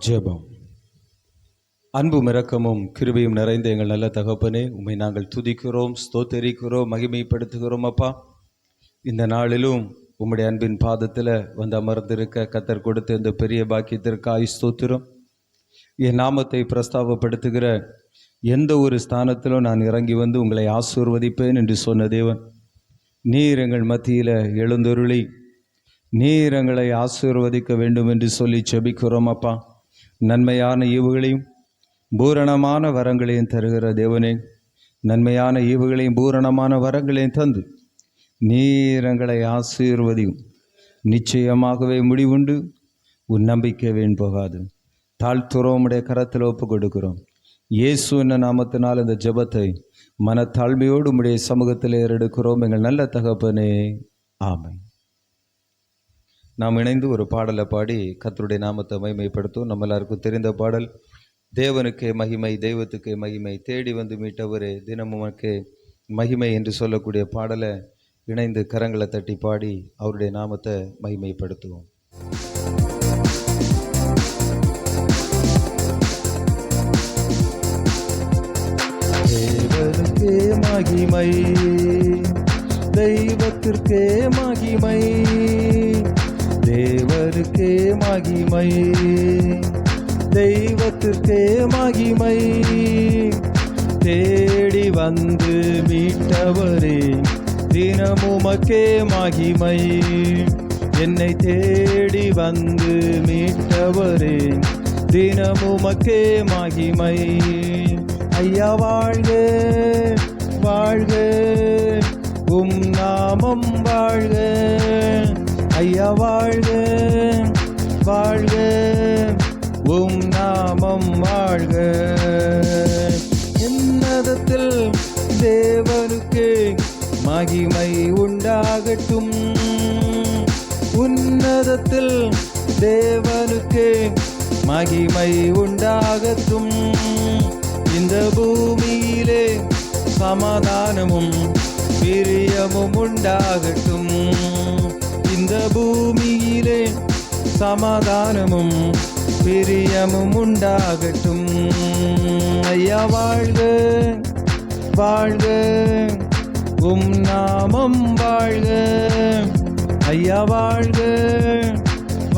ஜெபம். அன்பும் இரக்கமும் கிருபையும் நிறைந்த எங்கள் நல்ல தகப்பனே, உம்மை நாங்கள் துதிக்கிறோம், ஸ்தோத்தரிக்கிறோம், மகிமைப்படுத்துகிறோம். அப்பா, இந்த நாளிலும் உம்முடைய அன்பின் பாதத்தில் வந்து அமர்ந்திருக்க கர்த்தர் கொடுத்த இந்த பெரிய பாக்கியத்திற்காக ஸ்தோத்திரம். என் நாமத்தை பிரஸ்தாபப்படுத்துகிற எந்த ஒரு ஸ்தானத்திலும் நான் இறங்கி வந்து உங்களை ஆசீர்வதிப்பேன் என்று சொன்ன தேவன், நீர் எங்கள் மத்தியில் எழுந்தருளி நீர் எங்களை ஆசீர்வதிக்க வேண்டும் என்று சொல்லி ஜெபிக்கிறோம். அப்பா, நன்மையான ஈவுகளையும் பூரணமான வரங்களையும் தருகிற தேவனே, நன்மையான ஈவுகளையும் பூரணமான வரங்களையும் தந்து நீர் எங்களை ஆசீர்வதியும். நிச்சயமாகவே முடிவுண்டு, உன் நம்பிக்கை வீண் போகாது. தாழ்த்துறோம், உடைய கரத்தில் ஒப்பு கொடுக்கிறோம். இயேசு என்ன நாமத்தினால் இந்த ஜெபத்தை மனத்தாழ்மையோடு உடைய சமூகத்தில் ஏறெடுக்கிறோம் எங்கள் நல்ல தகப்பனே, ஆமென். நாம் இணைந்து ஒரு பாடலை பாடி கர்த்தருடைய நாமத்தை மகிமைப்படுத்தும். நம்ம எல்லாருக்கும் தெரிந்த பாடல், தேவனுக்கே மகிமை, தெய்வத்துக்கே மகிமை, தேடி வந்து மீட்டவரே தினமுமக்கே மகிமை என்று சொல்லக்கூடிய பாடலை இணைந்து கரங்களை தட்டி பாடி அவருடைய நாமத்தை மகிமைப்படுத்துவோம். தேவனுக்கே மகிமை, தெய்வத்திற்கே மகிமை, தேவருக்கே மகிமை, தெய்வத்திற்கே மகிமை, தேடி வந்து மீட்டவரே தினமுமக்கே மகிமை, என்னை தேடி வந்து மீட்டவரே தினமுமக்கே மகிமை. ஐயா வாழ்க வாழ்க, உம் நாமம் வாழ்க. ஐயா வாழ்க வாழ்க, உம் நாமம் வாழ்க. உன்னதத்தில் தேவனுக்கு மகிமை உண்டாகட்டும், உன்னதத்தில் தேவனுக்கு மகிமை உண்டாகட்டும். இந்த பூமியிலே சமாதானமும் பிரியமும் உண்டாகட்டும், இந்த பூமியிலே சமாதானமும் பிரியமும் உண்டாகட்டும். ஐயா வாழ்க வாழ்க, உம் நாமம் வாழ்க. ஐயா வாழ்க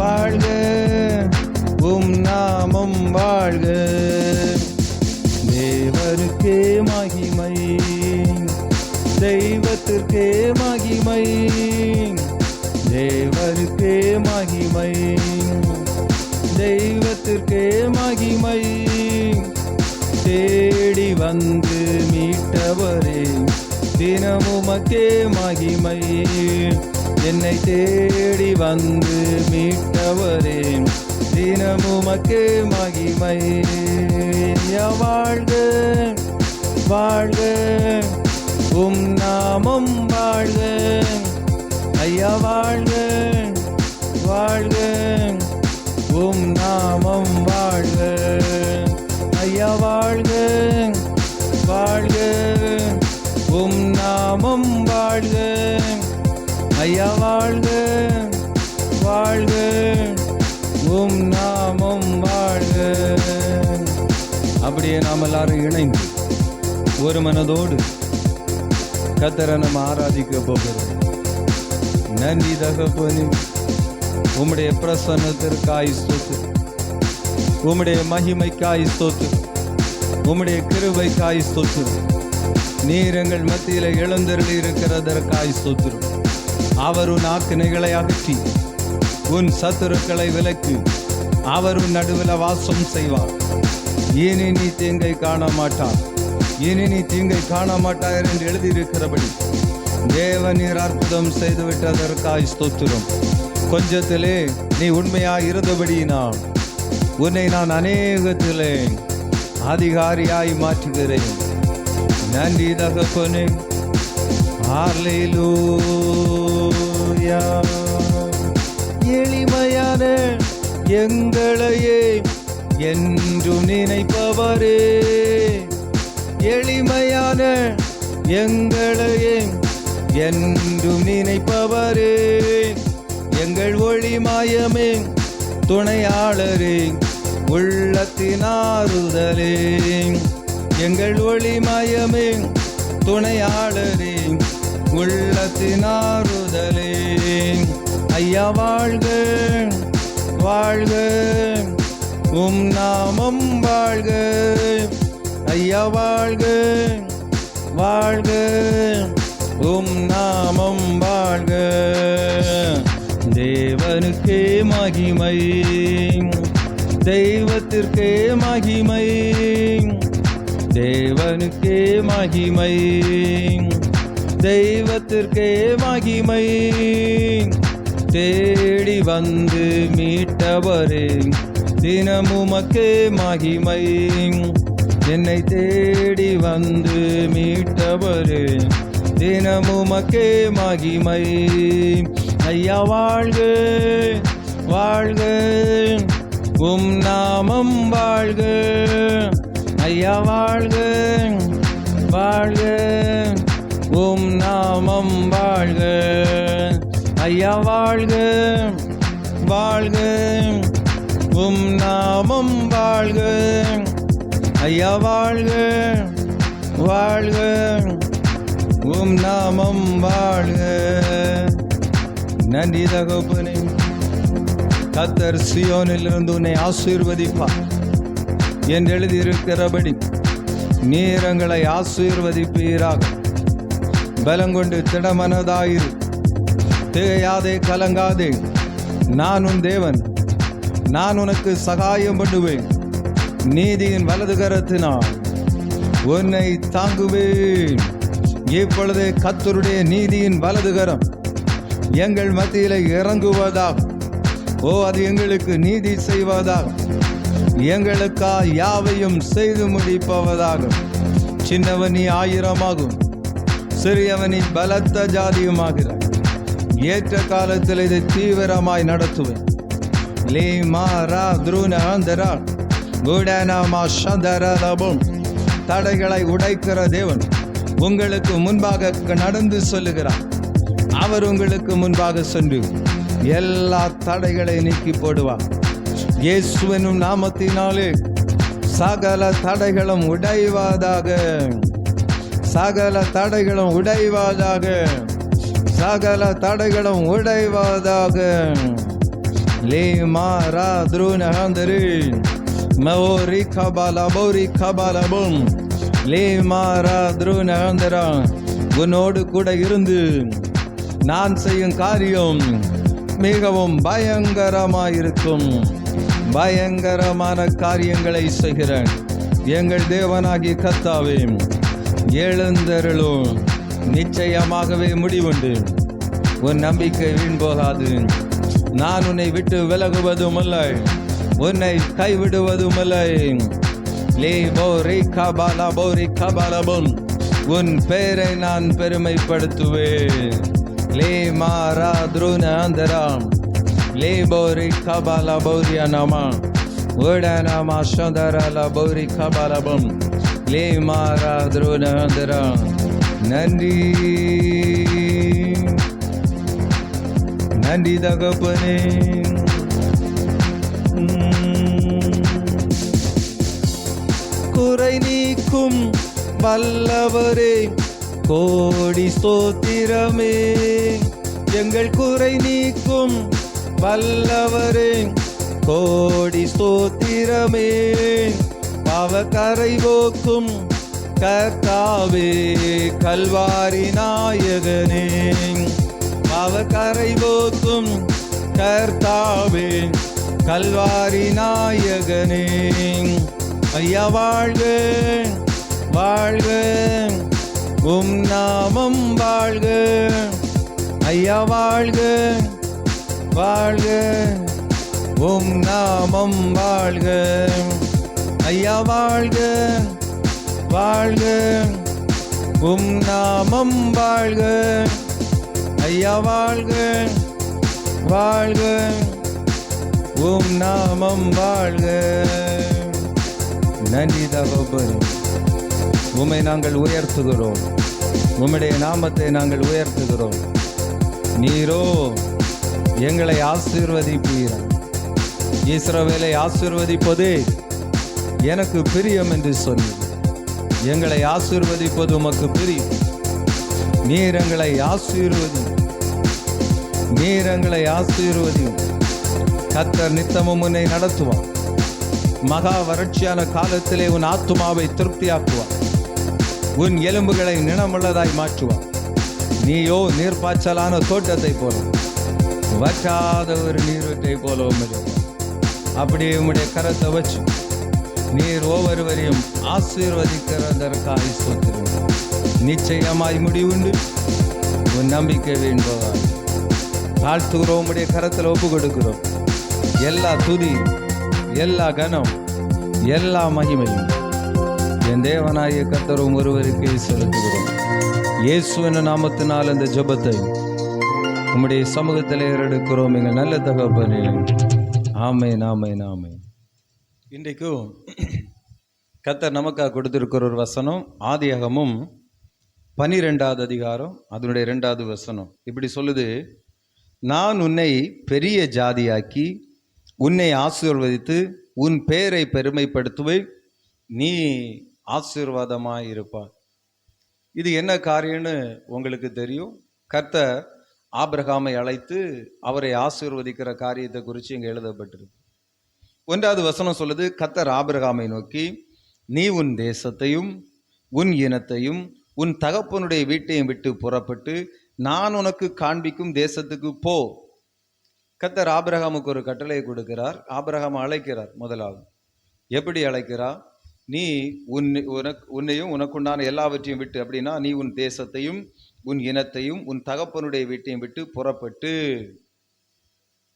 வாழ்க, உம் நாமம் வாழ்க. தேவருக்கே மகிமை, தெய்வத்திற்கே மகிமை, தேவருக்கே மகிமை, தெய்வத்திற்கே மகிமை, தேடி வந்து மீட்டவரே தினமுமக்கே மகிமை, என்னை தேடி வந்து மீட்டவரே தினமுமக்கே மகிமை. வாழ்க வாழ்க, உம் நாமம் வாழ்க. ஐயா வாழ்க வாழ்க, உம் நாமம் வாழ்க. ஐயா வாழ்க வாழ்க, உம் நாமம் வாழ்க. ஐயா வாழ்க வாழ்க, உம் நாமம் வாழ்க. அப்படியே நாம் எல்லாரும் இணைந்து ஒரு மனதோடு கர்த்தரை நம்ம ஆராதிக்க போகிறோம். நன்றி தகப்பனே, உம்முடைய பிரசன்னத்திற்காய் ஸ்தோத்திரம், உம்முடைய மகிமைக்காய் ஸ்தோத்திரம், உம்முடைய கிருபைக்காய் ஸ்தோத்திரம். நீர் எங்கள் மத்தியில் எழுந்தருளி இருக்கிறதற்காய் ஸ்தோத்திரம். அவர் உன் ஆக்கினைகளை அகற்றி உன் சத்துருக்களை விலக்கி அவர் உன் நடுவில் வாசம் செய்வார். இனி நீ தீங்கை காண மாட்டார், இனி நீ தீங்கை காண மாட்டார் என்று எழுதியிருக்கிறபடி தேவன் நீர் அற்புதம் செய்து விட்டதற்காய் ஸ்தோத்திரம். கொஞ்சத்திலே நீ உண்மையாய் இருந்தபடியினால் உன்னை நான் அநேகத்திலே அதிகாரியாய் மாற்றுகிறேன். நன்றி தகப்பனே. ஹல்லேலூயா. எளிமையான எங்களையே என்றும் நினைப்பவரே, எளிமையான எங்களையே என்றும் நினைப்பவரே, எங்கள் ஒளி மாயமே, துணையாளரே, உள்ளத்தின் ஆறுதலே, எங்கள் ஒளி மாயமே, துணையாளரே, உள்ளத்தின் ஆறுதலே. ஐயா வாழ்க வாழ்க, உம் நாமம் வாழ்க. ஐயா வாழ்க வாழ்க, உம் நாமம் வாழ்க. தேவனுக்கே மகிமை, தெய்வத்திற்கே மகிமை, தேவனுக்கே மகிமை, தெய்வத்திற்கே மகிமை. தேடி வந்து மீட்டவரே, தினமுமக்கே மகிமை. என்னை தேடி வந்து மீட்டவரே, தினமுமக்கே மகிமை. ஐயா வாழ்க வாழ்க, உம் நாமம் வாழ்க. ஐயா வாழ்க வாழ்க, உம் நாமம் வாழ்க. ஐயா வாழ்க வாழ்க, உம் நாமம் வாழ்க. ஐயா வாழ்க வாழ்க, உம் நாமம் வாழ்க. நன்றி தகப்பனே. கர்த்தர் சீயோனிலிருந்து உன்னை ஆசீர்வதிப்பார் என்று எழுதியிருக்கிறபடி நீர் எங்களை ஆசீர்வதிப்பீராக. பலங்கொண்டு திடமனதாயிரு, திகையாதே, கலங்காதே. நான் உன் தேவன், நான் உனக்கு சகாயம் பண்ணுவேன். நீதியின் வலது கரத்தினால் உன்னை தாங்குவேன். இப்பொழுதே கர்த்தருடைய நீதியின் வலது கரம் எங்கள் மத்தியிலே இறங்குவதாக. ஓ, அது எங்களுக்கு நீதி செய்வதாக, எங்களுக்காக யாவையும் செய்து முடிப்பவதாக. சின்னவன் நீ 1000ஆகும், சிறியவன் நீ பலத்த ஜாதியுமாகிறார். ஏற்ற காலத்தில் இதை தீவிரமாய் நடத்துவேன். லீ மாரா துருன அந்தரா குடனமா சந்தரலபும். தடைகளை உடைக்கிற தேவன் உங்களுக்கு முன்பாக நடந்து சொல்லுகிறார். அவர் உங்களுக்கு முன்பாக சென்று எல்லா தடைகளை நீக்கி போடுவார். இயேசுவின் நாமத்தினாலே சகல தடைகளும் உடைவதாக, சகல தடைகளும் உடைவதாக, சகல தடைகளும் உடைவதாக. லே மாரா துருன அந்தரி மோரி கபால போரி கபாலபும். லே மாரா துருன அந்தரா. உன்னோடு கூட இருந்து நான் செய்யும் காரியம் மிகவும் பயங்கரமாயிருக்கும். பயங்கரமான காரியங்களை செய்கிறேன். எங்கள் தேவனாகிய கர்த்தாவே, எழுந்தருளும். நிச்சயமாகவே முடிவுண்டு. உன் நம்பிக்கை வீண் போகாது. நான் உன்னை விட்டு விலகுவதும் இல்லை, உன்னை கைவிடுவதுமில்லை. லே போரி கபாலா போரி கபாலபும். உன் பெயரை நான் பெருமைப்படுத்துவேன். லே மாரா துருன அந்தராம். லே போரி கபாலா போரியா நாமா உடனமா சந்தரல போரி கபாலபும். லே மாரா துருன அந்தராம். நன்றி நன்றி தகப்பனே. குறை நீக்கும் வல்லவரே, கோடி ஸ்தோத்திரமே. எங்கள் குறை நீக்கும் வல்லவரே, கோடி ஸ்தோத்திரமே. பாவக்கரை போக்கும் கர்த்தாவே, கல்வாரி நாயகனே. பாவக்கரை போக்கும் கர்த்தாவே, கல்வாரி நாயகனே. ஐயா வாழ்க வாழ்க, உம் நாமம் வாழ்க. ஐயா வாழ்க வாழ்க, உம் நாமம் வாழ்க. ஐயா வாழ்க வாழ்க, உம் நாமம் வாழ்க. ஐயா வாழ்க வாழ்க, உம் நாமம் வாழ்க. நன்றி தகப்பனே, உம்மை நாங்கள் உயர்த்துகிறோம். உம்முடைய நாமத்தை நாங்கள் உயர்த்துகிறோம். நீரோ எங்களை ஆசீர்வதிப்பீர். இஸ்ரவேலை ஆசீர்வதிப்பதே எனக்கு பிரியம் என்று சொன்னீர். எங்களை ஆசீர்வதிப்பது உமக்கு பிரியம். நீர் எங்களை ஆசீர்வதி, நீர் எங்களை ஆசீர்வதியும். கர்த்தர் நித்தமும் உன்னை நடத்துவார். மகா வறட்சியான காலத்திலே உன் ஆத்துமாவை திருப்தியாக்குவார். உன் எலும்புகளை நினமுள்ளதாய் மாற்றுவார். நீயோ நீர்ப்பாய்ச்சலான தோட்டத்தை போல, வற்றாத ஒரு நீரூற்றை போல அப்படியே உம்முடைய கரத்தை வச்சு நீர் ஒவ்வொருவரையும் ஆசீர்வதிக்கிறதற்காக ஸ்தோத்திரம். நிச்சயமாய் முடிவுண்டு. உன் நம்பிக்கை வேண்டுவார். தாழ்த்துகிறோம், உம்முடைய கரத்தில் ஒப்பு கொடுக்கிறோம். எல்லா துதி, எல்லா கனம், எல்லா மகிமையும் என் தேவனாகிய கர்த்தரும் ஒருவருக்கே செலுத்துகிறோம். இயேசுவின் நாமத்தினால் இந்த ஜெபத்தை உம்முடைய சமூகத்தில் ஏறெடுக்கிறோம் எங்கள் நல்ல தகப்பனே. ஆமென், ஆமென், ஆமென். இன்றைக்கும் கர்த்தர் நமக்காக கொடுத்திருக்கிற ஒரு வசனம் ஆதியாகமம் 12வது அதிகாரம் அதனுடைய 2வது வசனம் இப்படி சொல்லுது. நான் உன்னை பெரிய ஜாதியாக்கி உன்னை ஆசீர்வதித்து உன் பெயரை பெருமைப்படுத்துவேன், நீ ஆசீர்வாதமாய் இருப்பாய். இது என்ன காரியம்னு உங்களுக்கு தெரியும். கர்த்தர் ஆபிரகாமை அழைத்து அவரை ஆசீர்வதிக்கிற காரியத்தை குறித்து இங்கே எழுதப்பட்டிருக்கு. 1வது வசனம் சொல்லுது, கர்த்தர் ஆபிரகாமை நோக்கி, நீ உன் தேசத்தையும் உன் இனத்தையும் உன் தகப்பனுடைய வீட்டையும் விட்டு புறப்பட்டு நான் உனக்கு காண்பிக்கும் தேசத்துக்கு போ. கர்த்தர் ஆபிரகாமுக்கு ஒரு கட்டளையை கொடுக்கிறார். ஆபிரகாம் அழைக்கிறார். முதலாவது எப்படி அழைக்கிறார்? நீ உன்னையும் உனக்குண்டான எல்லாவற்றையும் விட்டு, அப்படின்னா நீ உன் தேசத்தையும் உன் இனத்தையும் உன் தகப்பனுடைய வீட்டையும் விட்டு புறப்பட்டு,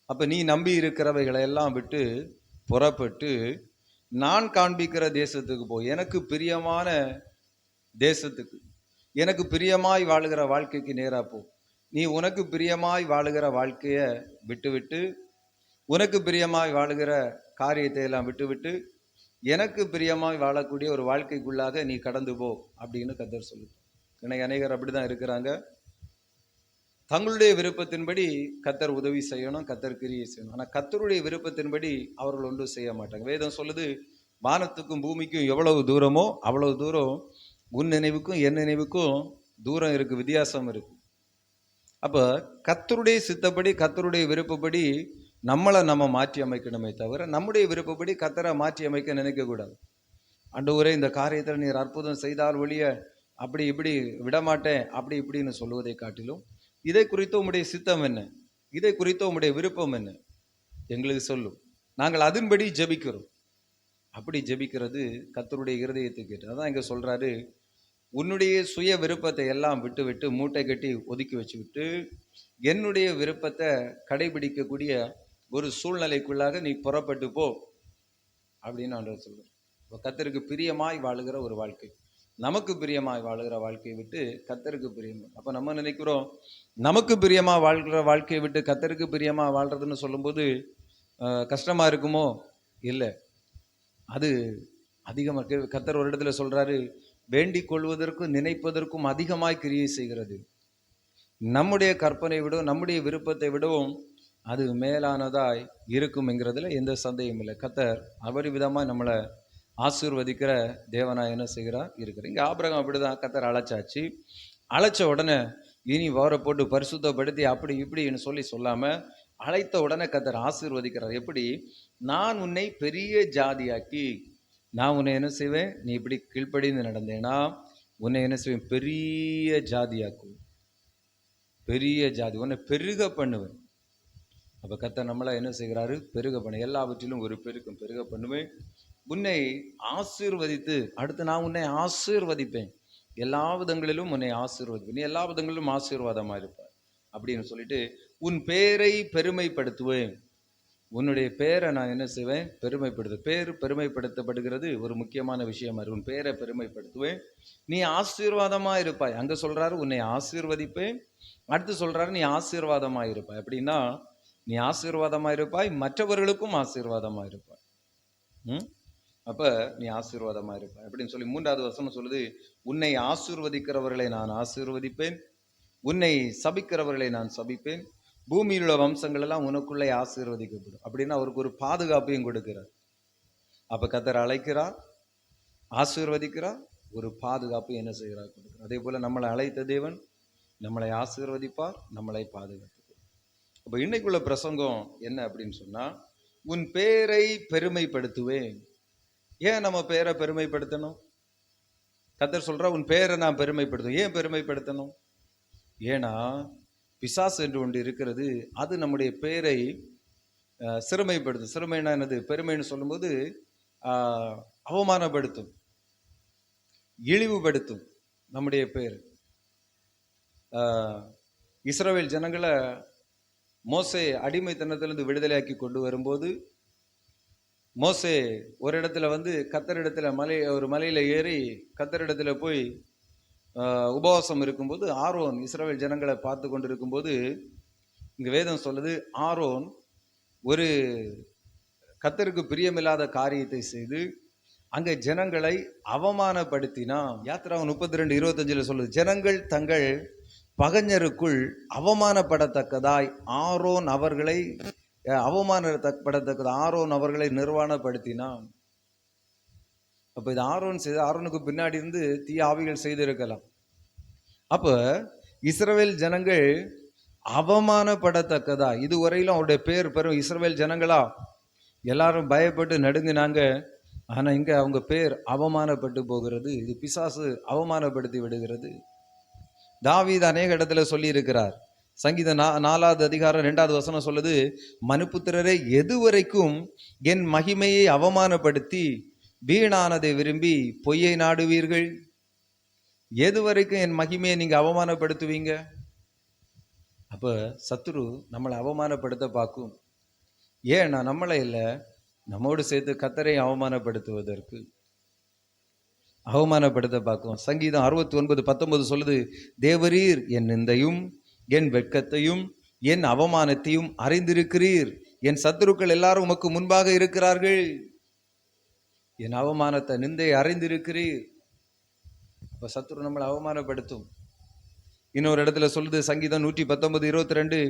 அப்ப நீ நம்பி இருக்கிறவைகளை எல்லாம் விட்டு புறப்பட்டு நான் காண்பிக்கிற தேசத்துக்கு போ. எனக்கு பிரியமான தேசத்துக்கு, எனக்கு பிரியமாய் வாழுகிற வாழ்க்கைக்கு நேரா போ. நீ உனக்கு பிரியமாய் வாழுகிற வாழ்க்கைய விட்டுவிட்டு, உனக்கு பிரியமாய் வாழுகிற காரியத்தை எல்லாம் விட்டுவிட்டு எனக்கு பிரியமாய் வாழக்கூடிய ஒரு வாழ்க்கைக்குள்ளாக நீ கடந்து போ அப்படின்னு கர்த்தர் சொல்லுது. இன்னைக்கு அநேகர் அப்படிதான் இருக்கிறாங்க. தங்களுடைய விருப்பத்தின்படி கர்த்தர் உதவி செய்யணும், கர்த்தர் கிரியை செய்யணும். ஆனால் கர்த்தருடைய விருப்பத்தின்படி அவர்கள் ஒன்றும் செய்ய மாட்டாங்க. வேதம் சொல்லுது, வானத்துக்கும் பூமிக்கும் எவ்வளவு தூரமோ அவ்வளவு தூரம் உன் நினைவுக்கும் என் நினைவுக்கும் தூரம் இருக்கு, வித்தியாசம் இருக்கு. அப்போ கர்த்தருடைய சித்தப்படி கர்த்தருடைய விருப்பப்படி நம்மளை நம்ம மாற்றி அமைக்கணுமே தவிர நம்முடைய விருப்பப்படி கர்த்தரை மாற்றி அமைக்க நினைக்கக்கூடாது. ஆண்டவரே இந்த காரியத்தில் நீர் அற்புதம் செய்தால் ஒழிய அப்படி இப்படி விடமாட்டேன் அப்படி இப்படின்னு சொல்லுவதை காட்டிலும், இதை குறித்த உம்முடைய சித்தம் என்ன, இதை குறித்த உம்முடைய விருப்பம் என்ன எங்களுக்கு சொல்லும், நாங்கள் அதன்படி ஜெபிக்கிறோம். அப்படி ஜெபிக்கிறது கர்த்தருடைய இருதயத்துக்கு கேட்டு. அதான் இங்கே சொல்றாரு, உன்னுடைய சுய விருப்பத்தை எல்லாம் விட்டு விட்டு மூட்டை கட்டி ஒதுக்கி வச்சு விட்டு என்னுடைய விருப்பத்தை கடைபிடிக்கக்கூடிய ஒரு சூழ்நிலைக்குள்ளாக நீ புறப்பட்டு போ அப்படின்னு ஆண்டவர் சொல்றார். இப்போ கர்த்தருக்கு பிரியமாய் வாழுகிற ஒரு வாழ்க்கை, நமக்கு பிரியமாய் வாழுகிற வாழ்க்கையை விட்டு கர்த்தருக்கு பிரியமா. அப்போ நம்ம நினைக்கிறோம் நமக்கு பிரியமா வாழ்கிற வாழ்க்கையை விட்டு கர்த்தருக்கு பிரியமா வாழ்றதுன்னு சொல்லும்போது கஷ்டமா இருக்குமோ? இல்லை, அது அதிகமாக. கர்த்தர் ஒரு இடத்துல சொல்றாரு, வேண்டிக் கொள்வதற்கும் நினைப்பதற்கும் அதிகமாய் கிரியை செய்கிறது. நம்முடைய கற்பனை விடவும் நம்முடைய விருப்பத்தை விடவும் அது மேலானதாய் இருக்கும்ங்கிறதுல எந்த சந்தேகமும் இல்லை. கர்த்தர் அவரி விதமாக நம்மளை ஆசீர்வதிக்கிற தேவனாய் என்ன செய்கிறார் இருக்கிற. இங்கே ஆபிரகாம் அப்படிதான். கர்த்தர் அழைச்சாச்சு. அழைச்ச உடனே இனி வர போட்டு பரிசுத்தப்படுத்தி அப்படி இப்படின்னு சொல்லாம அழைத்த உடனே கர்த்தர் ஆசீர்வதிக்கிறார். எப்படி? நான் உன்னை பெரிய ஜாதியாக்கி, நான் உன்னை என்ன செய்வேன், நீ இப்படி கீழ்ப்படிந்து நடந்தேன்னா உன்னை என்ன செய்வேன், பெரிய ஜாதியாக்குவேன், பெரிய ஜாதி, உன்னை பெருக பண்ணுவேன். அப்போ கர்த்தர் நம்மளை என்ன செய்கிறாரு, பெருக பண்ண, எல்லாவற்றிலும் ஒரு பெருக்கம் பெருக பண்ணுவேன், உன்னை ஆசீர்வதித்து, அடுத்து நான் உன்னை ஆசீர்வதிப்பேன், எல்லா விதங்களிலும் உன்னை ஆசீர்வதிப்பேன், நீ எல்லா விதங்களிலும் ஆசீர்வாதமாக இருப்பார் அப்படின்னு சொல்லிட்டு உன் பேரை பெருமைப்படுத்துவேன். உன்னுடைய பேரை நான் என்ன செய்வேன், பெருமைப்படுத்து. பேர் பெருமைப்படுத்தப்படுகிறது ஒரு முக்கியமான விஷயமா இருக்கு. உன் பேரை பெருமைப்படுத்துவேன், நீ ஆசீர்வாதமாக இருப்பாய். அங்கே சொல்றாரு உன்னை ஆசீர்வதிப்பேன், அடுத்து சொல்றாரு நீ ஆசீர்வாதமாக இருப்பாய். அப்படின்னா நீ ஆசீர்வாதமாக இருப்பாய், மற்றவர்களுக்கும் ஆசீர்வாதமாக இருப்பாய். அப்ப நீ ஆசீர்வாதமா இருப்ப அப்படின்னு சொல்லி 3வது வசனம் சொல்லுது, உன்னை ஆசீர்வதிக்கிறவர்களை நான் ஆசீர்வதிப்பேன், உன்னை சபிக்கிறவர்களை நான் சபிப்பேன், பூமியில் உள்ள வம்சங்கள் எல்லாம் உனக்குள்ளே ஆசீர்வதிக்கப்படும். அப்படின்னு அவருக்கு ஒரு பாதுகாப்பையும் கொடுக்கிறார். அப்ப கர்த்தர் அழைக்கிறார், ஆசீர்வதிக்கிறார், ஒரு பாதுகாப்பு என்ன செய்கிறார் கொடுக்கிறார். அதே போல நம்மளை அழைத்த தேவன் நம்மளை ஆசீர்வதிப்பார், நம்மளை பாதுகாப்பார். அப்ப இன்னைக்குள்ள பிரசங்கம் என்ன அப்படின்னு சொன்னா, உன் பேரை பெருமைப்படுத்துவேன். ஏன் நம்ம பேரை பெருமைப்படுத்தணும்? கர்த்தர் சொல்ற உன் பேரை நான் பெருமைப்படுத்துவேன். ஏன் பெருமைப்படுத்தணும்? ஏன்னா பிசாசு என்று ஒன்று இருக்கிறது, அது நம்முடைய பேரை சிறுமைப்படுத்தும். சிறுமைனா என்னது? பெருமைன்னு சொல்லும்போது அவமானப்படுத்தும், இழிவுபடுத்தும் நம்முடைய பேர். இஸ்ரவேல் ஜனங்களை மோசே அடிமைத்தனத்திலிருந்து விடுதலையாக்கி கொண்டு வரும்போது, மோசே ஒரு இடத்துல கர்த்தரிடத்துல ஒரு மலையில ஏறி கர்த்தரிடத்துல போய் உபவாசம் இருக்கும்போது, ஆரோன் இஸ்ரவேல் ஜனங்களை பார்த்து கொண்டு இருக்கும்போது, இங்க வேதம் சொல்லுது, ஆரோன் ஒரு கர்த்தருக்கு பிரியமில்லாத காரியத்தை செய்து அங்க ஜனங்களை அவமானப்படுத்தினான். யாத்திராகமம் 32:25 சொல்லுது, ஜனங்கள் தங்கள் பகைஞருக்குள் அவமானப்படத்தக்கதாய் ஆரோன் அவர்களை ஆரோன் அவர்களை நிர்வாணப்படுத்தினான். அப்ப இது ஆரோன் செய்த, ஆரோனுக்கு பின்னாடி இருந்து தீய ஆவிகள் செய்திருக்கலாம். அப்ப இஸ்ரவேல் ஜனங்கள் அவமானப்படத்தக்கதா, இதுவரையிலும் அவருடைய பேர் பெரும் இஸ்ரவேல் ஜனங்களா எல்லாரும் பயப்பட்டு நடுங்கினாங்க. ஆனா இங்க அவங்க பேர் அவமானப்பட்டு போகிறது. இது பிசாசு அவமானப்படுத்தி விடுகிறது. தாவீது அநேக இடத்துல சொல்லி இருக்கிறார். சங்கீதம் 4வது அதிகாரம் 2வது வசனம் சொல்லுது, மனுபுத்திரரை எதுவரைக்கும் என் மகிமையை அவமானப்படுத்தி வீணானதை விரும்பி பொய்யை நாடுவீர்கள்? எது வரைக்கும் என் மகிமையை நீங்க அவமானப்படுத்துவீங்க? அப்ப சத்துரு நம்மளை அவமானப்படுத்த பார்க்கும். ஏன்னா நம்மளை இல்லை, நம்மோடு சேர்த்து கர்த்தரை அவமானப்படுத்துவதற்கு அவமானப்படுத்த பார்க்கும். சங்கீதம் 69:19 சொல்லுது, தேவரீர் என் நிந்தையும் என் வெட்கத்தையும் என் அவமானத்தையும் அறிந்திருக்கிறீர், என் சத்துருக்கள் எல்லாரும் உமக்கு முன்பாக இருக்கிறார்கள். என் அவமானத்தை நிந்தை அறிந்திருக்கிறீர். அப்ப சத்துரு நம்மளை அவமானப்படுத்தும். இன்னொரு இடத்துல சொல்லுது, சங்கீதம் 119:22,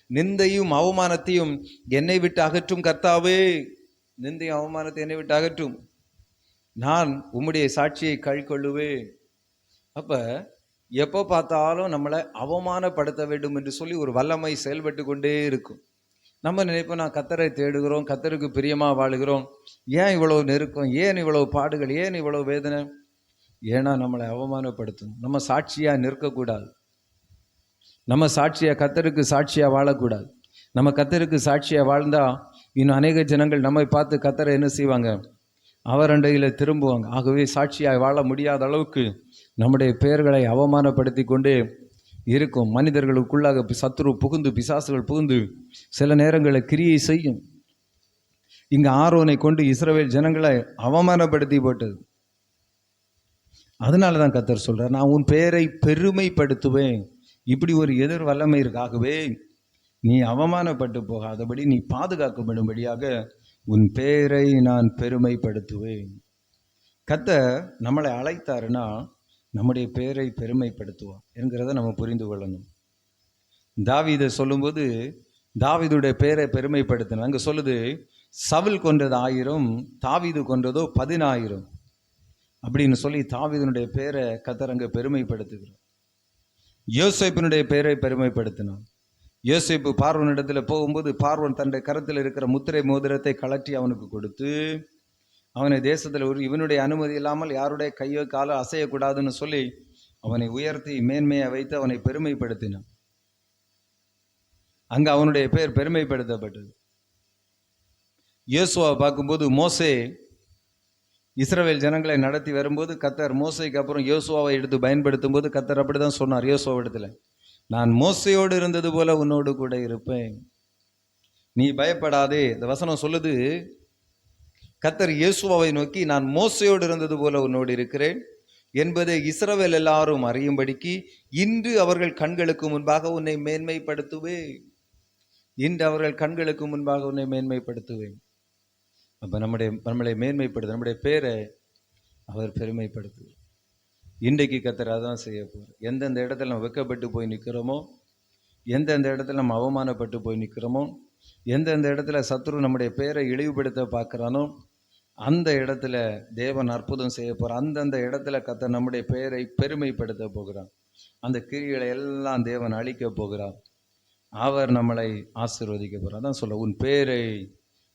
நிந்தையும் அவமானத்தையும் என்னை விட்டு அகற்றும் கர்த்தாவே. நிந்தையும் அவமானத்தை என்னை விட்டு அகற்றும், நான் உம்முடைய சாட்சியை கைக்கொள்ளுவேன். அப்ப எப்போ பார்த்தாலும் நம்மளை அவமானப்படுத்த வேண்டும் என்று சொல்லி ஒரு வல்லமை செயல்பட்டு கொண்டே இருக்கும். நம்ம நினைப்போம், நான் கர்த்தரை தேடுகிறோம், கர்த்தருக்கு பிரியமா வாழுகிறோம், ஏன் இவ்வளவு நெருக்கம், ஏன் இவ்வளவு பாடுகள், ஏன் இவ்வளவு வேதனை? ஏன்னா நம்மளை அவமானப்படுத்தும். நம்ம சாட்சியா நிற்கக்கூடாது, நம்ம சாட்சியா கர்த்தருக்கு சாட்சியா வாழக்கூடாது. நம்ம கர்த்தருக்கு சாட்சியா வாழ்ந்தா இன்னும் அநேக ஜனங்கள் நம்மை பார்த்து கர்த்தரை என்ன செய்வாங்க? அவர் அண்டையில் திரும்புவாங்க. ஆகவே சாட்சியாய் வாழ முடியாத அளவுக்கு நம்முடைய பெயர்களை அவமானப்படுத்தி கொண்டே இருக்கும். மனிதர்களுக்குள்ளாக சத்துரு புகுந்து, பிசாசுகள் புகுந்து சில நேரங்களில் கிரியை செய்யும். இங்க ஆரோனை கொண்டு இஸ்ரவேல் ஜனங்களை அவமானப்படுத்தி போட்டது. அதனால தான் கர்த்தர் சொல்றார், நான் உன் பெயரை பெருமைப்படுத்துவேன். இப்படி ஒரு எதிர் வல்லமை இருக்காகவே நீ அவமானப்பட்டு போகாதபடி, நீ பாதுகாக்கப்படும்படியாக உன் பெயரை நான் பெருமைப்படுத்துவேன். கர்த்தர் நம்மளை அழைத்தாருன்னா நம்முடைய பெயரை பெருமைப்படுத்துவார் என்கிறத நம்ம புரிந்து கொள்ளணும். தாவீதை சொல்லும்போது தாவீதுடைய பெயரை பெருமைப்படுத்தின. அங்கே சொல்லுது, சவுல் கொன்றது 1000, தாவீது கொன்றதோ 10,000 அப்படின்னு சொல்லி தாவீதுனுடைய பெயரை கர்த்தர் அங்கே பெருமைப்படுத்துகிறார். யோசேப்பினுடைய பெயரை பெருமைப்படுத்தினான். யோசேப்பு பார்வோனிடத்துல போகும்போது பார்வோன் தன்னுடைய கரத்தில் இருக்கிற முத்திரை மோதிரத்தை கலட்டி அவனுக்கு கொடுத்து, அவனை தேசத்தில் இவனுடைய அனுமதி இல்லாமல் யாருடைய கையோ காலோ அசையக்கூடாதுன்னு சொல்லி அவனை உயர்த்தி மேன்மையை வைத்து அவனை பெருமைப்படுத்தினான். அங்க அவனுடைய பெயர் பெருமைப்படுத்தப்பட்டது. யோசுவாவை பார்க்கும்போது, மோசே இஸ்ரவேல் ஜனங்களை நடத்தி வரும்போது கர்த்தர் மோசைக்கு அப்புறம் யோசுவாவை எடுத்து பயன்படுத்தும் போது கர்த்தர் அப்படிதான் சொன்னார் யோசுவா இடத்துல, நான் மோசையோடு இருந்தது போல உன்னோடு கூட இருப்பேன், நீ பயப்படாதே. இந்த வசனம் சொல்லுது, கர்த்தர் யோசுவாவை நோக்கி, நான் மோசையோடு இருந்தது போல உன்னோடு இருக்கிறேன் என்பதை இஸ்ரவேல் எல்லாரும் அறியும்படிக்கு இன்று அவர்கள் கண்களுக்கு முன்பாக உன்னை மேன்மைப்படுத்துவேன். இன்று அவர்கள் கண்களுக்கு முன்பாக உன்னை மேன்மைப்படுத்துவேன். அப்போ நம்மளை மேன்மைப்படுத்த, நம்முடைய பேரை அவர் பெருமைப்படுத்துவார். இன்றைக்கு கர்த்தர் அதான் செய்ய போகிறார். எந்தெந்த இடத்துல நம்ம வெட்கப்பட்டு போய் நிற்கிறோமோ, எந்தெந்த இடத்துல நம்ம அவமானப்பட்டு போய் நிற்கிறோமோ, எந்தெந்த இடத்துல சத்துரு நம்முடைய பேரை இழிவுபடுத்த பார்க்குறானோ, அந்த இடத்துல தேவன் அற்புதம் செய்ய போகிறார். அந்தந்த இடத்துல கர்த்தர் நம்முடைய பெயரை பெருமைப்படுத்த போகிறார். அந்த கிரிகளை எல்லாம் தேவன் அழிக்க போகிறார். அவர் நம்மளை ஆசீர்வதிக்க போகிறார். அதான் சொல்ல, உன் பேரை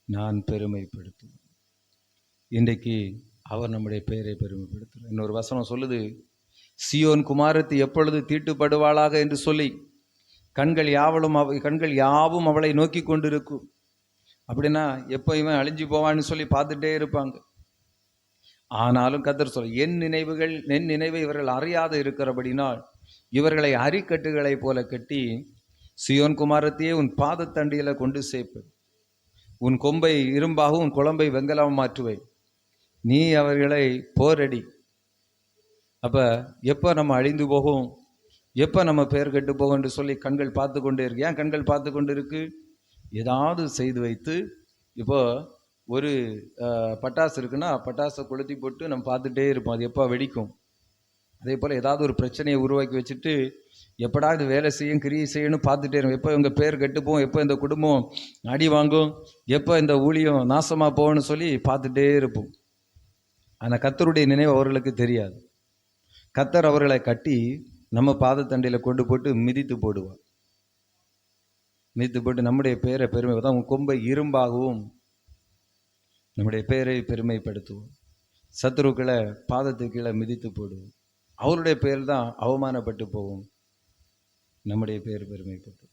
நான் பெருமைப்படுத்துவேன். இன்றைக்கு அவர் நம்முடைய பெயரை பெருமைப்படுத்துகிறார். இன்னொரு வசனம் சொல்லுது, சியோன் குமாரத்தி எப்பொழுது தீட்டுப்படுவாளாக என்று சொல்லி கண்கள் யாவும் அவளை நோக்கி கொண்டு இருக்கும். அப்படின்னா எப்போ இவன் அழிஞ்சு போவான்னு சொல்லி பார்த்துட்டே இருப்பாங்க. ஆனாலும் கர்த்தர் சொல்ல, என் நினைவை இவர்கள் அறியாத இருக்கிறபடினால் இவர்களை அரிக்கட்டுகளை போல கட்டி சியோன் குமாரத்தையே உன் பாதத்தண்டியில கொண்டு சேர்ப்பு. உன் கொம்பை இரும்பாகவும் உன் குழம்பை வெங்கலமாக மாற்றுவை. நீ அவர்களை போரடி. அப்போ எப்போ நம்ம அழிந்து போகும், எப்போ நம்ம பெயர் கெட்டு போகும் என்று சொல்லி கண்கள் பார்த்து கொண்டே இருக்கு. ஏன் கண்கள் பார்த்து கொண்டு இருக்கு? ஏதாவது செய்து வைத்து, இப்போ ஒரு பட்டாசு இருக்குன்னா பட்டாசை கொளுத்தி போட்டு நம்ம பார்த்துட்டே இருப்போம், அது எப்போ வெடிக்கும். அதே போல் ஏதாவது ஒரு பிரச்சனையை உருவாக்கி வச்சுட்டு எப்படா இது வேலை செய்யும் கிரியை செய்யணும் பார்த்துட்டே இருக்கும். எப்போ உங்கள் பேர் கெட்டுப்போம், எப்போ இந்த குடும்பம் அடி வாங்கும், எப்போ இந்த ஊழியம் நாசமாக போகணும்னு சொல்லி பார்த்துட்டே இருப்போம். ஆனால் கர்த்தருடைய நினைவு அவர்களுக்கு தெரியாது. கர்த்தர் அவர்களை கட்டி நம்ம பாதத்தண்டையில் கொண்டு போட்டு மிதித்து போடுவார். மிதித்து போட்டு நம்முடைய பேரை பெருமை தான், உன் கொம்பை இரும்பாகவும் நம்முடைய பேரை பெருமைப்படுத்துவோம். சத்துருக்களை பாதத்துக்கு கீழே மிதித்து போடுவோம். அவருடைய பேர் தான் அவமானப்பட்டு போவோம், நம்முடைய பேர் பெருமைப்படும்.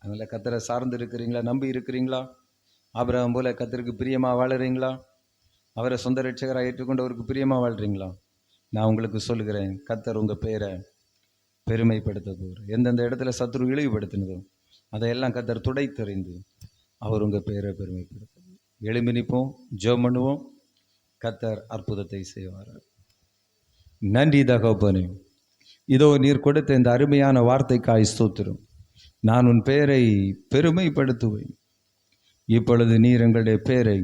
அதனால் கர்த்தரை சார்ந்து இருக்கிறீங்களா, நம்பி இருக்கிறீங்களா? ஆபிரகாம் போல கர்த்தருக்கு பிரியமாக வாழறீங்களா? அவரை சொந்த ரட்சகராக ஏற்றுக்கொண்டு அவருக்கு பிரியமாக வாழ்கிறீங்களா? நான் உங்களுக்கு சொல்லுகிறேன், கர்த்தர் உங்கள் பேரை பெருமைப்படுத்த போகிறார். எந்தெந்த இடத்துல சத்துரு இழிவுபடுத்தினதோ அதையெல்லாம் கர்த்தர் துடைத்தெறிந்து அவர் உங்கள் பேரை பெருமைப்படுத்த. எழும்பி நிற்போம், ஜெபம் பண்ணுவோம். கர்த்தர் அற்புதத்தை செய்வார். நன்றி தகப்பனே, இதோ நீர் கொடுத்த இந்த அருமையான வார்த்தைக்காய் ஸ்தோத்திரம். நான் உன் பெயரை பெருமைப்படுத்துவேன். இப்பொழுது நீர் எங்களுடைய பெயரை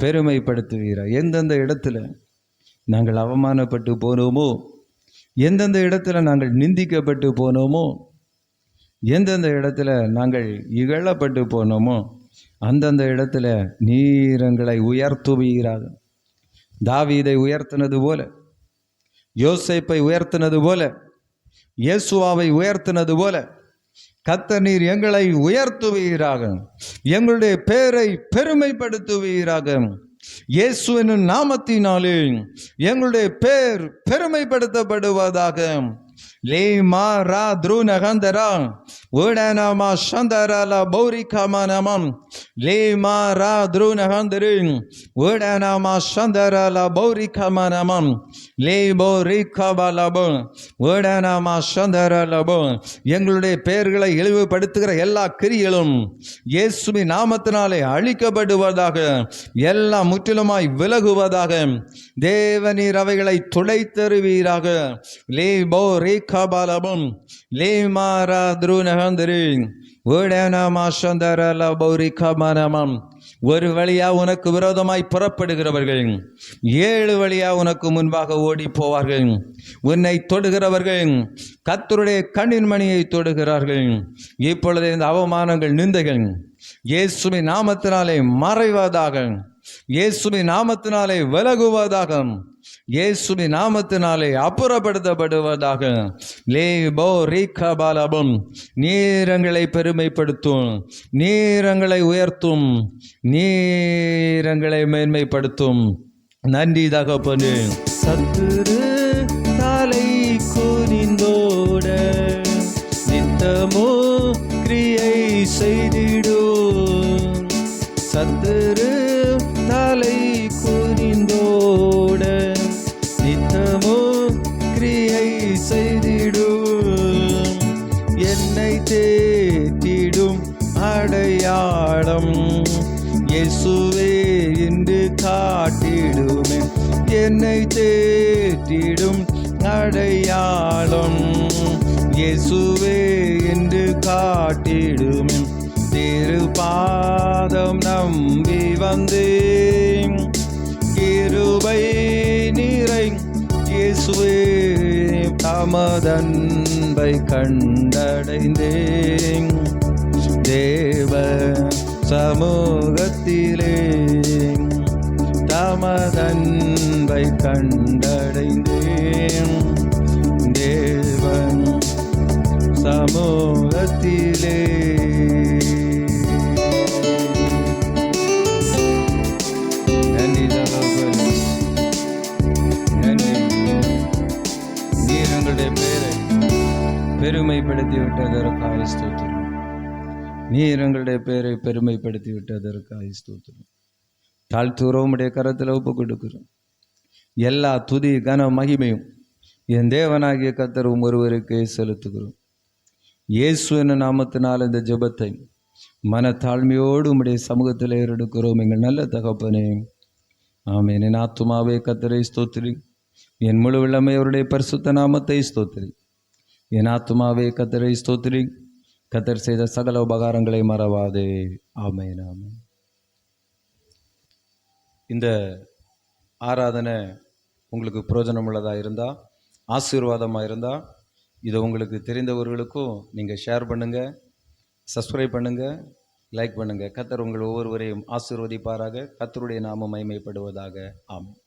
பெருமைப்படுத்துவீரா? எந்தெந்த இடத்துல நாங்கள் அவமானப்பட்டு போனோமோ, எந்தெந்த இடத்துல நாங்கள் நிந்திக்கப்பட்டு போனோமோ, எந்தெந்த இடத்துல நாங்கள் இகழப்பட்டு போனோமோ, அந்தந்த இடத்துல நீர் எங்களை உயர்த்துவீராக. தாவீதை உயர்த்தினது போல, யோசேப்பை உயர்த்தினது போல, இயேசுவாவை உயர்த்தினது போல கர்த்தர் நீர் எங்களை உயர்த்துவீராக. எங்களுடைய பேரை பெருமைப்படுத்துவீராக. இயேசுவின் நாமத்தினாலே எங்களுடைய பேர் பெருமைப்படுத்தப்படுவதாக. லேமா ரா த்ருநகந்தரா ஓடனமா சந்தரல பௌரிகமனமம் லேமா ரா த்ருநகந்தரு ஓடனமா சந்தரல பௌரிகமனமம் லேபோரிகபலபோ ஓடனமா சந்தரலபோ. எங்களுடைய பெயர்களை இழிவுபடுத்துகிற எல்லா கிரிகளும் இயேசுவின் நாமத்தினாலே அழிக்கப்படுவதாக, எல்லாம் முற்றிலுமாய் விலகுவதாக. தேவநீர் அவைகளை துடைத்தருவீராக. லேபோ ரேகாபலபம் லேமாரா த்ருநகந்தரு ஓடனமா சந்தரல பௌரிகமனமம். ஒரு வழியா உனக்கு விரோதமாய் புறப்படுகிறவர்கள் 7 வழியா உனக்கு முன்பாக ஓடி போவார்கள். உன்னை தொடுகிறவர்கள் கர்த்தருடைய கண்ணின் மணியை தொடுகிறார்கள். இப்பொழுது இந்த அவமானங்கள், நிந்தைகள் இயேசுவின் நாமத்தினாலே மறைவதாக, இயேசுவின் நாமத்தினாலே விலகுவதாக, இயேசுவின் நாமத்தினாலே அப்புறப்படுத்தப்படுவதாக. லேபோ ரீகபலபம். நீரங்களை பெருமைப்படுத்தும், நீரங்களை உயர்த்தும், நீரங்களை மேன்மைப்படுத்தும். நன்றி தகப்பனே. சத்துரு தலை குனிந்தோட நித்தமோ கிரியை செய்திடும். சத்துரு தலை குனிந்தோட நித்தமோ கிரியை செய்திடும். என்னை தேற்றிடும் அடையாளம் இயேசுவே என்று காட்டிடுமே. என்னை தேற்றிடும் அடையாளம் இயேசுவே என்று காட்டிடுமே. திருப்பாதம் நம்பி வந்தேன், இயேசுவே தாமதன்பை கண்டடைந்தேன் தேவ சமூகத்திலே தாமதன்பை கண்டடைந்தேன் தேவன் சமூகத்திலே. நன்றி தகப்பனே, நன்றி. நீர் எங்களுடைய பேரை பெருமைப்படுத்தி விட்டதற்காக ஸ்தோத்திரம். நீர் எங்களுடைய பேரை பெருமைப்படுத்தி விட்டதற்காக ஸ்தோத்திரம். தாழ்த்துறோம், உடைய கரத்தில் ஒப்பு கொடுக்கிறோம். எல்லா துதி கன மகிமையும் என் தேவனாகிய கர்த்தரும் ஒருவருக்கே செலுத்துகிறோம். இயேசு என்ற நாமத்தினால் இந்த ஜெபத்தை மனத்தாழ்மையோடு உம்முடைய சமூகத்தில் ஏறெடுக்கிறோம் எங்கள் நல்ல தகப்பனே, ஆமென். என் ஆத்துமாவே கர்த்தரை ஸ்தோத்திரி, என் முழு உள்ளமே அவருடைய பரிசுத்த நாமத்தை ஸ்தோத்திரி. என் ஆத்துமாவே கர்த்தரை ஸ்தோத்திரி, கர்த்தர் செய்த சகல உபகாரங்களை மறவாதே. ஆமென், ஆமென். இந்த ஆராதனை உங்களுக்கு பிரயோஜனம் உள்ளதாக இருந்தால், ஆசீர்வாதமாக இருந்தால், இதை உங்களுக்கு தெரிந்தவர்களுக்கும் நீங்கள் ஷேர் பண்ணுங்கள், சப்ஸ்கிரைப் பண்ணுங்கள், லைக் பண்ணுங்கள். கர்த்தர் உங்கள் ஒவ்வொருவரையும் ஆசீர்வதிப்பாராக. கர்த்தருடைய நாமம் மகிமைப்படுவதாக. ஆமென்.